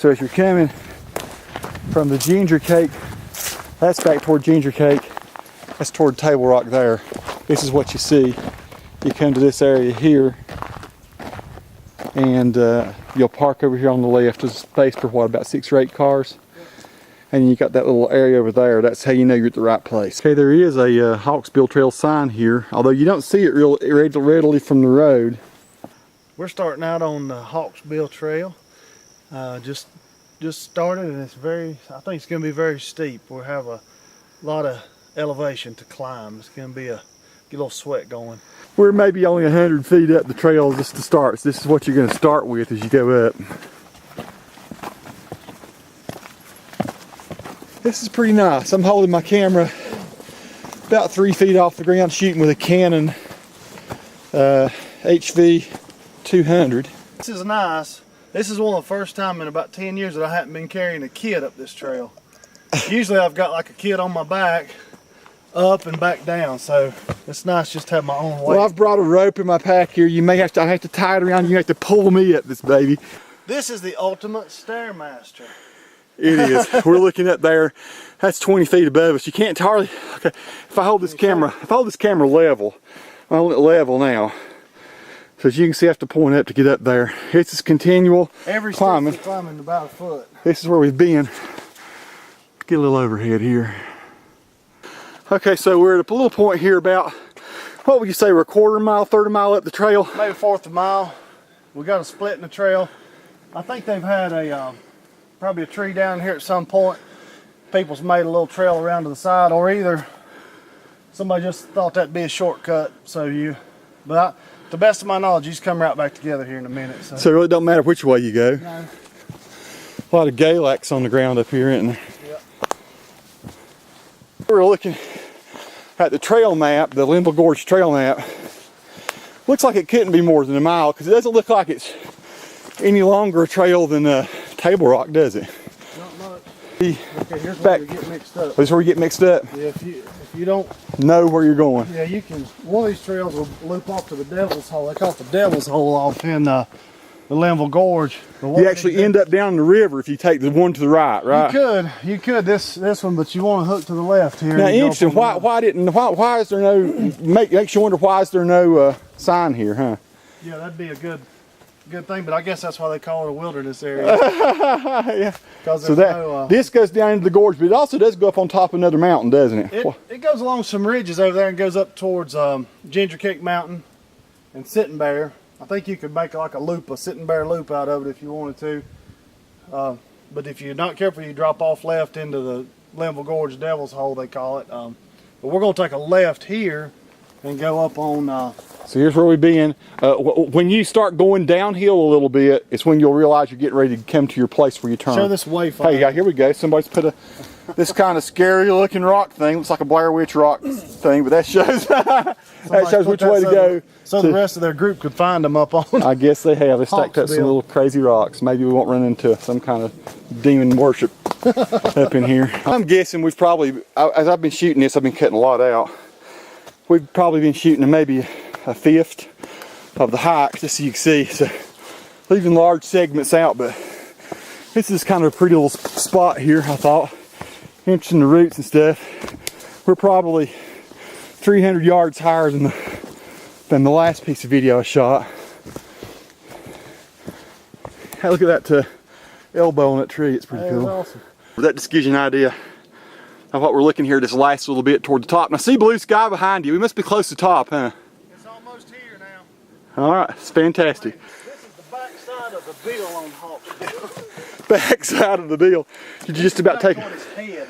So as you're coming from the ginger cake, that's back toward ginger cake. That's toward Table Rock there. This is what you see. You come to this area here, and you'll park over here on the left. There's space for what, about 6 or 8 cars? And you got that little area over there. That's how you know you're at the right place. Okay, there is a Hawksbill Trail sign here, although you don't see it real readily from the road. We're starting out on the Hawksbill Trail. Just started, and it's I think it's going to be very steep. We'll have a lot of elevation to climb. It's going to be get a little sweat going. We're maybe only 100 feet up the trail just to start. So this is what you're going to start with as you go up. This is pretty nice. I'm holding my camera about 3 feet off the ground, shooting with a Canon HV 200. This is nice. This is one of the first time in about 10 years that I haven't been carrying a kid up this trail. Usually I've got like a kid on my back, up and back down, so it's nice just to have my own weight. Well, I've brought a rope in my pack here. I have to tie it around. You have to pull me up this baby. This is the ultimate Stairmaster. It is. We're looking up there. That's 20 feet above us. You can't hardly. Okay, if I hold this camera level, I'm holding it level now. So as you can see, I have to point up to get up there. It's just continual climbing. Climbing about a foot. This is where we've been. Get a little overhead here. Okay, so we're at a little point here about, what would you say, we're a quarter mile, third of a mile up the trail? Maybe 1/4 of a mile. We got a split in the trail. I think they've had probably a tree down here at some point. People's made a little trail around to the side, or either somebody just thought that'd be a shortcut. To the best of my knowledge, you just come right back together here in a minute. So it really don't matter which way you go. No. A lot of Galax on the ground up here, isn't there? Yep. We're looking at the trail map, the Linville Gorge trail map. Looks like it couldn't be more than a mile, because it doesn't look like it's any longer a trail than Table Rock, does it? Not much. Okay, here's where we get mixed up. This is where we get mixed up? Yeah, if you don't know where you're going. Yeah, you can. One of these trails will loop off to the Devil's Hole. They call it the Devil's Hole off in the Linville Gorge. You actually end up down the river if you take the one to the right, right? You could this one, but you want to hook to the left here. Now, interesting. Why is there no? Makes you wonder why is there no sign here, huh? Yeah, that'd be a good thing, but I guess that's why they call it a wilderness area. Yeah. So this goes down into the gorge, but it also does go up on top of another mountain, doesn't it? It goes along some ridges over there and goes up towards Ginger Cake Mountain and Sitting Bear. I think you could make like a Sitting Bear loop out of it if you wanted to. But if you're not careful, you drop off left into the Linville Gorge Devil's Hole, they call it. But we're going to take a left here and go up on. So here's where we've been. When you start going downhill a little bit, it's when you'll realize you're getting ready to come to your place where you turn. Show this wayfinder. Hey, yeah, here we go. Somebody's put this kind of scary looking rock thing. Looks like a Blair Witch rock thing, but that shows which way to go. So the rest of their group could find them up on. I guess they have. They stacked up some little crazy rocks. Maybe we won't run into some kind of demon worship up in here. I'm guessing we've probably, as I've been shooting this, I've been cutting a lot out. We've probably been shooting maybe a fifth of the hike, just so you can see. So leaving large segments out, but this is kind of a pretty little spot here, I thought. Interesting, the roots and stuff. We're probably 300 yards higher than the last piece of video I shot. Hey, look at that elbow on that tree. It's pretty cool. Awesome. That just gives you an idea of what we're looking here this last little bit toward the top. Now see blue sky behind you. We must be close to the top, huh? It's almost here now. All right, it's fantastic. This is the back side of the bill on Hawksbill. Back side of the bill. You're just about taking. On his head.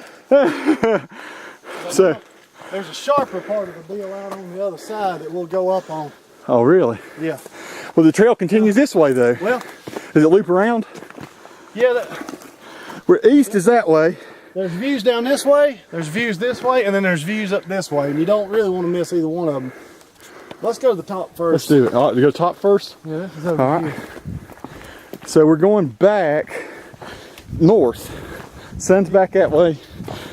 So there's a sharper part of the bill out on the other side that we'll go up on. Oh, really? Yeah. Well, the trail continues this way, though. Well, does it loop around? Yeah. Where east is that way. There's views down this way, there's views this way, and then there's views up this way, and you don't really want to miss either one of them. Let's go to the top first. Let's do it. All right, we go top first? Yeah, this is over here. So we're going back north. Sun's back that way.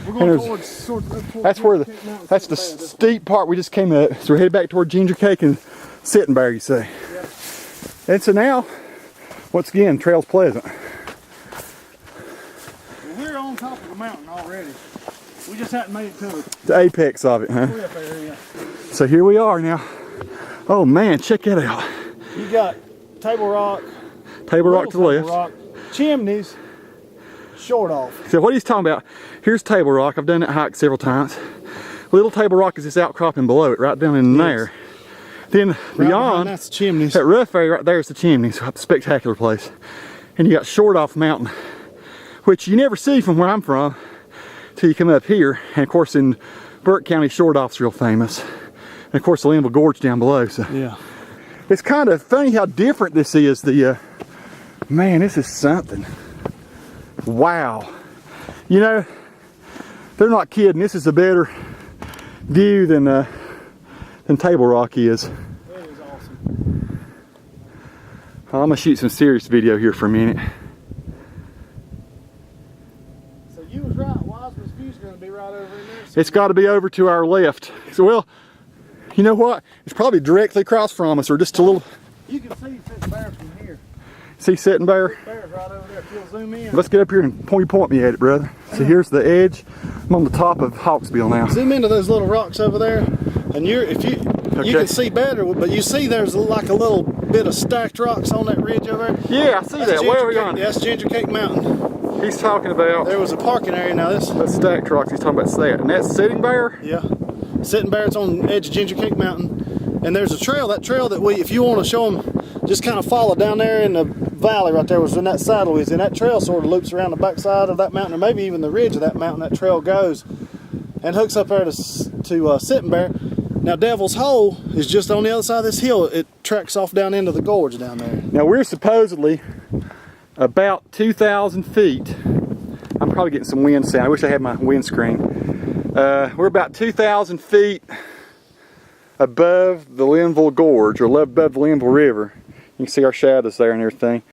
We're going towards that's where that's the steep part we just came up. So we're headed back toward Ginger Cake and Sitting Bear, you say. Yeah. And so now, once again, trail's pleasant. we're on top of the mountain already. We just hadn't made it to it. The apex of it, huh? Way up there, yeah. So here we are now. Oh man, check that out. You got Table Rock. Table Rock to the left. Rock, Chimneys, short off. So what he's talking about, here's Table Rock. I've done that hike several times. Little Table Rock is this outcropping below it, right down in there. Then beyond, that's the Chimneys. that rough area right there is the Chimneys, a spectacular place. And you got Short Off Mountain, which you never see from where I'm from till you come up here. And of course in Burke County, Short Off's real famous. And of course the Linville Gorge down below. So yeah. It's kind of funny how different this is. Man, this is something. Wow. You know, they're not kidding. This is a better view than Table Rock is. It is awesome. I'm gonna shoot some serious video here for a minute. So you was right. Wiseman's View's going to be right over in there. It's got to be over to our left. So, well, you know what? It's probably directly across from us, or just a little. You can see Sitting Bear from here. See Sitting Bear? Sitting Bear's right over there. If you'll zoom in. Let's get up here and point me at it, brother. So here's the edge. I'm on the top of Hawksbill now. Zoom into those little rocks over there, and you can see better. But you see, there's like a little bit of stacked rocks on that ridge over there. Yeah, I see that. Way over yonder. That's Ginger Cake Mountain. He's talking about. There was a parking area. Now this. That's stacked rocks. He's talking about that, and that's Sitting Bear. Yeah, Sitting Bear. It's on the edge of Ginger Cake Mountain, and there's a trail. That trail that if you want to show them, just kind of follow down there in the valley right there was in that saddle is, and that trail sort of loops around the backside of that mountain, or maybe even the ridge of that mountain. That trail goes and hooks up there to Sitting Bear. Now Devil's Hole is just on the other side of this hill. It tracks off down into the gorge down there. Now we're supposedly about 2,000 feet. I'm probably getting some wind sound. I wish I had my windscreen. We're about 2,000 feet above the Linville Gorge, or above the Linville River. You can see our shadows there and everything.